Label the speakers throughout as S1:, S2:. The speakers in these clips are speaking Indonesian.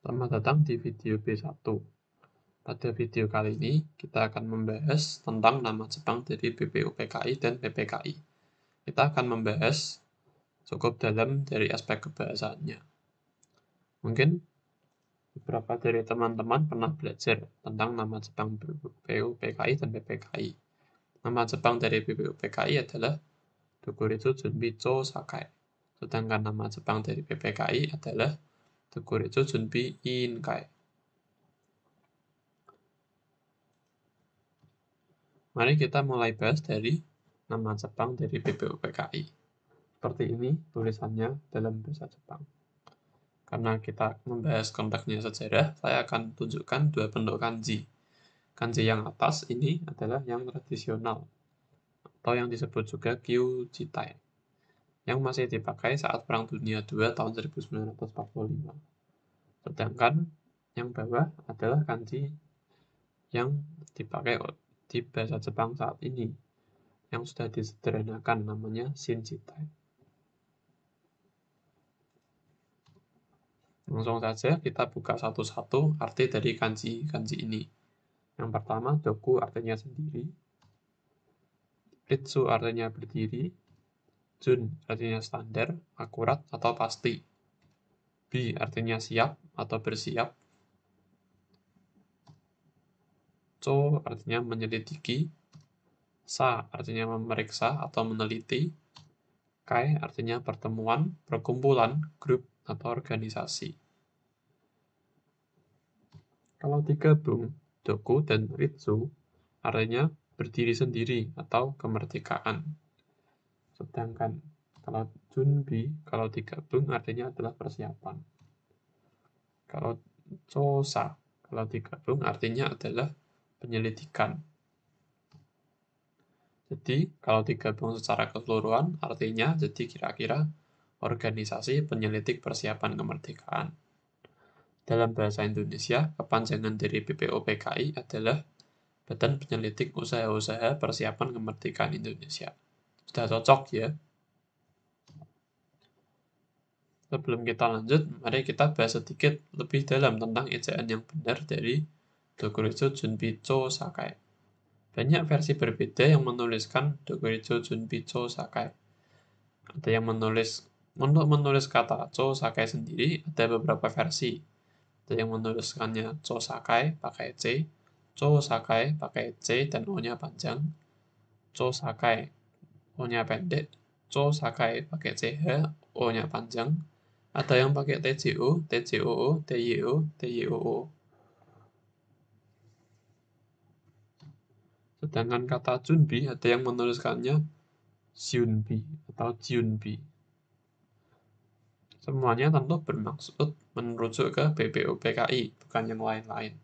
S1: Selamat datang di video B1. Pada video kali ini, kita akan membahas tentang nama Jepang dari BPUPKI dan PPKI. Kita akan membahas cukup dalam dari aspek kebahasaannya. Mungkin beberapa dari teman-teman pernah belajar tentang nama Jepang BPUPKI dan PPKI. Nama Jepang dari BPUPKI adalah Dokuritsu Junbicho Sakai. Sedangkan nama Jepang dari PPKI adalah Dokuritsu Junbi Inkai. Mari kita mulai bahas dari nama Jepang dari BPUPKI. Seperti ini tulisannya dalam bahasa Jepang. Karena kita membahas konteksnya sejarah, saya akan tunjukkan dua bentuk kanji. Kanji yang atas ini adalah yang tradisional, atau yang disebut juga Kyujitai, yang masih dipakai saat Perang Dunia II tahun 1945. Sedangkan yang bawah adalah kanji yang dipakai di bahasa Jepang saat ini, yang sudah disederhanakan, namanya Shinjitai. Langsung saja kita buka satu-satu arti dari kanji-kanji ini. Yang pertama, doku artinya sendiri, ritsu artinya berdiri, jun artinya standar, akurat atau pasti, bi artinya siap atau bersiap, cho artinya menyelidiki, sa artinya memeriksa atau meneliti, kai artinya pertemuan, perkumpulan, grup, atau organisasi. Kalau digabung, doku dan ritsu artinya berdiri sendiri atau kemerdekaan. Sedangkan kalau junbi, kalau digabung artinya adalah persiapan. Kalau chosa, kalau digabung artinya adalah penyelidikan. Jadi, kalau digabung secara keseluruhan, artinya jadi kira-kira organisasi penyelidik persiapan kemerdekaan. Dalam bahasa Indonesia, kepanjangan dari BPUPKI adalah Badan Penyelidik Usaha-Usaha Persiapan Kemerdekaan Indonesia. Sudah cocok ya? Sebelum kita lanjut, mari kita bahas sedikit lebih dalam tentang ejaan yang benar dari Dokuritsu Junbicho Sakai. Banyak versi berbeda yang menuliskan Dokuritsu Junbicho Sakai. Ada yang untuk menulis kata Cho Sakai sendiri, ada beberapa versi. Ada yang menuliskannya Cho Sakai pakai C, Cho Sakai pakai C dan O-nya panjang, Cho Sakai O-nya pendek, Cho Sakai pakai CH, O-nya panjang, ada yang pakai TJO, TJOO, TYO, TYOO. Sedangkan kata Junbi ada yang menuliskannya Junbi atau Junbi. Semuanya tentu bermaksud merujuk ke BPUPKI, bukan yang lain-lain.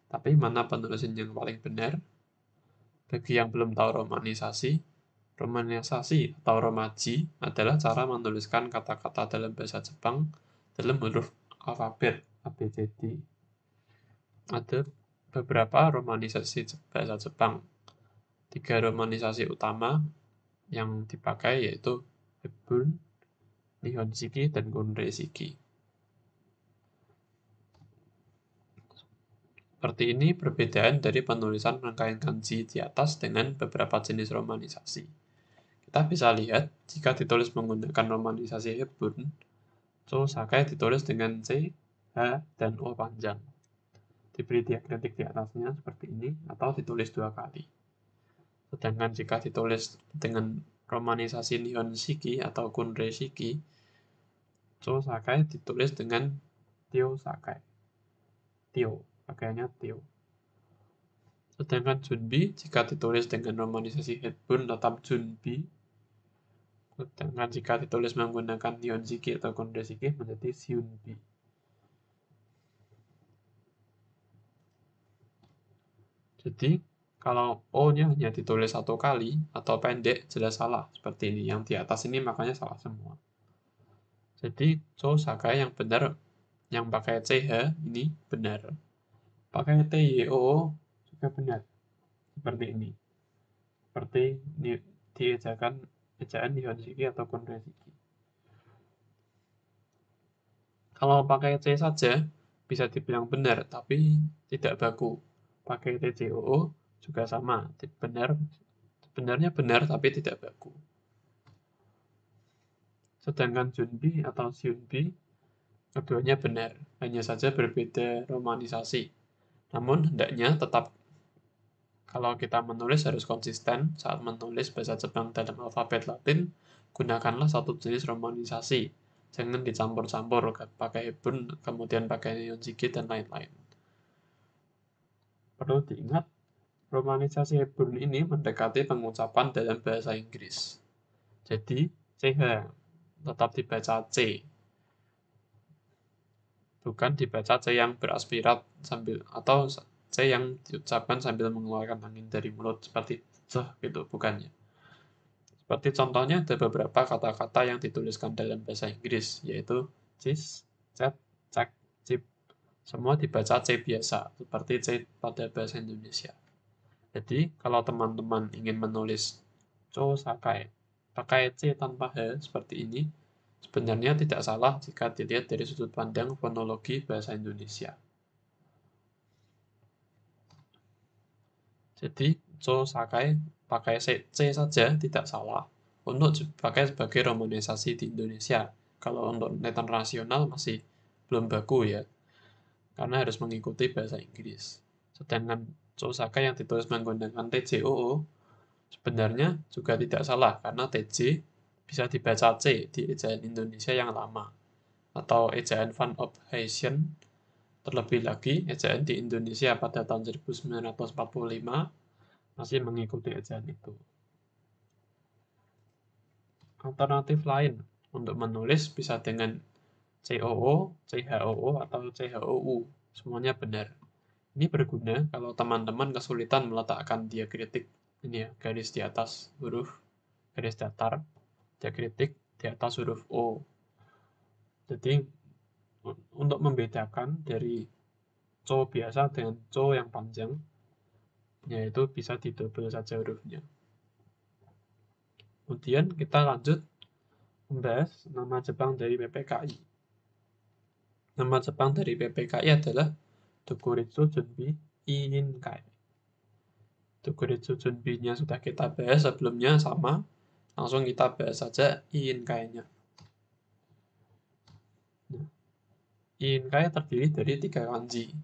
S1: Tapi mana penulisan yang paling benar? Bagi yang belum tahu romanisasi atau romaji adalah cara menuliskan kata-kata dalam bahasa Jepang dalam huruf alfabet ABCD. Ada beberapa romanisasi bahasa Jepang. 3 romanisasi utama yang dipakai yaitu Hebbun, Nihonshiki, dan Kunrei-shiki. Seperti ini perbedaan dari penulisan rangkaian kanji di atas dengan beberapa jenis romanisasi. Kita bisa lihat, jika ditulis menggunakan romanisasi Hebbun, Cho Sakai ditulis dengan C, H, dan O panjang. Diberi diakritik di atasnya seperti ini, atau ditulis 2 kali. Sedangkan jika ditulis dengan romanisasi Nihonshiki atau Kunrei-shiki, Cho Sakai ditulis dengan Tio Sakai. Tio, pakaiannya Tio. Sedangkan Junbi, jika ditulis dengan romanisasi Hebbun tetap Junbi. Sedangkan jika ditulis menggunakan Nihonshiki atau Kunrei-shiki menjadi Shunbi. Jadi, kalau O-nya hanya ditulis 1 kali atau pendek, jelas salah. Seperti ini, yang di atas ini makanya salah semua. Jadi, Cho Sakai yang benar, yang pakai CH ini benar. Pakai TYO juga benar. Seperti ini. Seperti di ejaan Nihonshiki atau Kunrei-shiki. Kalau pakai C saja, bisa dibilang benar, tapi tidak baku. Pakai TJOO juga sama, sebenarnya benar tapi tidak baku. Sedangkan Junbi atau Hyunbi, keduanya benar, hanya saja berbeda romanisasi. Namun hendaknya tetap kalau kita menulis harus konsisten saat menulis bahasa Jepang dalam alfabet Latin, gunakanlah satu jenis romanisasi. Jangan dicampur-campur, pakai Hebun, kemudian pakai Nihonjiki, dan lain-lain. Perlu diingat, romanisasi Hebun ini mendekati pengucapan dalam bahasa Inggris. Jadi, CH tetap dibaca C. Bukan dibaca C yang beraspirat atau C yang diucapkan sambil mengeluarkan angin dari mulut seperti gitu, bukannya. Seperti contohnya ada beberapa kata-kata yang dituliskan dalam bahasa Inggris, yaitu cheese, chat, cek, chip. Semua dibaca C biasa, seperti C pada bahasa Indonesia. Jadi, kalau teman-teman ingin menulis co sakai pakai C tanpa H seperti ini, sebenarnya tidak salah jika dilihat dari sudut pandang fonologi bahasa Indonesia. Jadi, co sakai pakai C saja tidak salah untuk dipakai sebagai romanisasi di Indonesia. Kalau untuk internasional masih belum baku ya, karena harus mengikuti bahasa Inggris. Sedangkan co sakai yang ditulis menggunakan TJOO sebenarnya juga tidak salah, karena TJ bisa dibaca C di ejaan Indonesia yang lama, atau ejaan Van op Heysen. Terlebih lagi, ejaan di Indonesia pada tahun 1945 masih mengikuti ejaan itu. Alternatif lain untuk menulis bisa dengan COO, CHOO, atau CHOU. Semuanya benar. Ini berguna kalau teman-teman kesulitan meletakkan diakritik. Ini ya, garis di atas huruf, garis datar, diakritik di atas huruf O. Jadi, untuk membedakan dari co biasa dengan co yang panjang, yaitu bisa didouble saja hurufnya. Kemudian kita lanjut membahas nama Jepang dari PPKI. Nama Jepang dari PPKI adalah Dokuritsu Junbi Iinkai. Dokuritsu Junbi-nya sudah kita bahas sebelumnya, sama. Langsung kita bahas saja Iinkai-nya. Nah, Iinkai terdiri dari 3 kanji.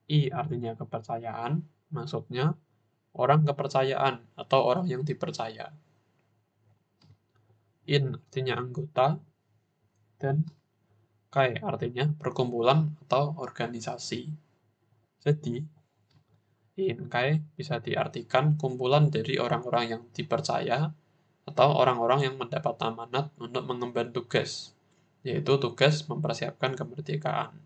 S1: I artinya kepercayaan, maksudnya orang kepercayaan atau orang yang dipercaya. In artinya anggota, dan Kai artinya perkumpulan atau organisasi. Jadi, Inkai bisa diartikan kumpulan dari orang-orang yang dipercaya atau orang-orang yang mendapat amanat untuk mengemban tugas, yaitu tugas mempersiapkan kemerdekaan.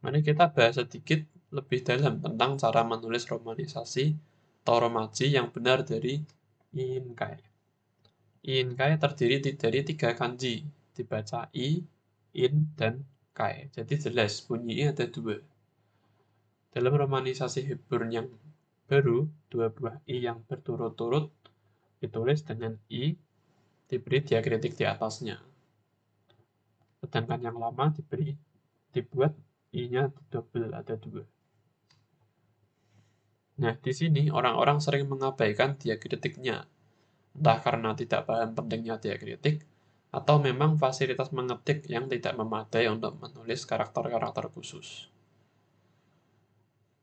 S1: Mari kita bahas sedikit lebih dalam tentang cara menulis romanisasi atau romaji yang benar dari Inkai. Inkai terdiri dari 3 kanji, dibaca I, In, dan Kai. Jadi jelas bunyinya ada 2. Dalam romanisasi Hebron yang baru, 2 buah I yang berturut-turut ditulis dengan I diberi diakritik di atasnya. Sedangkan yang lama dibuat I-nya double, ada 2. Nah, di sini orang-orang sering mengabaikan diakritiknya, entah karena tidak paham pentingnya diakritik, atau memang fasilitas mengetik yang tidak memadai untuk menulis karakter-karakter khusus.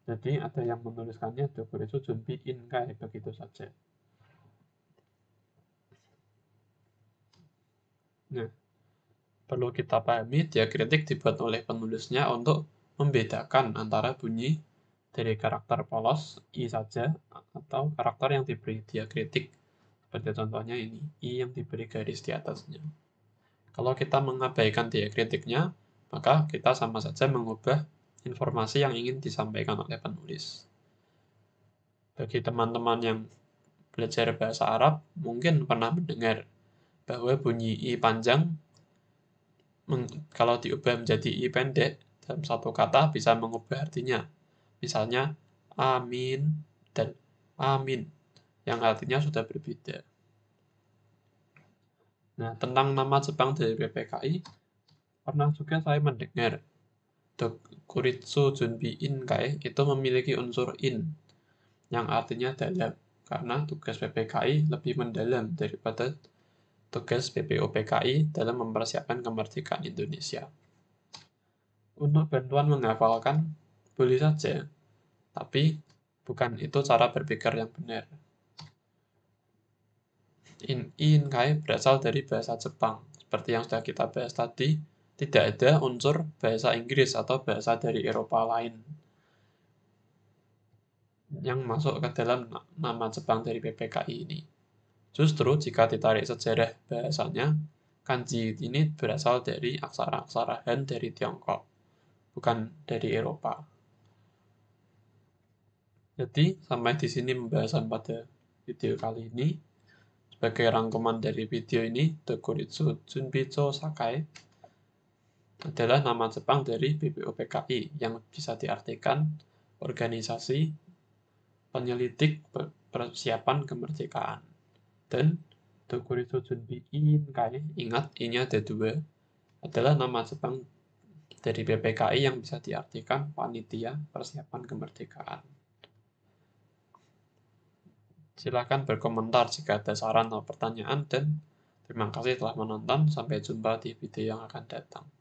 S1: Jadi ada yang menuliskannya Dokuritsu Junbi Inkai begitu saja. Nah, perlu kita pahami diakritik dibuat oleh penulisnya untuk membedakan antara bunyi dari karakter polos I saja atau karakter yang diberi diakritik. Seperti contohnya ini, I yang diberi garis di atasnya. Kalau kita mengabaikan diakritiknya, maka kita sama saja mengubah informasi yang ingin disampaikan oleh penulis. Bagi teman-teman yang belajar bahasa Arab, mungkin pernah mendengar bahwa bunyi I panjang kalau diubah menjadi I pendek dalam satu kata bisa mengubah artinya. Misalnya amin dan amin yang artinya sudah berbeda. Nah, tentang nama Jepang dari PPKI, Pernah juga saya mendengar Dokuritsu Junbi Inkai itu memiliki unsur in, yang artinya dalam, karena tugas PPKI lebih mendalam daripada tugas BPUPKI dalam mempersiapkan kemerdekaan Indonesia. Untuk bantuan menghafalkan, boleh saja, tapi bukan itu cara berpikir yang benar. Inkai berasal dari bahasa Jepang. Seperti yang sudah kita bahas tadi, tidak ada unsur bahasa Inggris atau bahasa dari Eropa lain yang masuk ke dalam nama Jepang dari PPKI ini. Justru jika ditarik sejarah bahasanya, kanji ini berasal dari aksara-aksara Han dari Tiongkok, bukan dari Eropa. Jadi, sampai di sini pembahasan pada video kali ini. Sebagai rangkuman dari video ini, Dokuritsu Junbicho Sakai adalah nama Jepang dari BPUPKI yang bisa diartikan organisasi penyelidik persiapan kemerdekaan. Dan Dokuritsu Junbi Inkai, ingat I-nya ada 2, adalah nama Jepang dari PPKI yang bisa diartikan panitia persiapan kemerdekaan. Silakan berkomentar jika ada saran atau pertanyaan, dan terima kasih telah menonton. Sampai jumpa di video yang akan datang.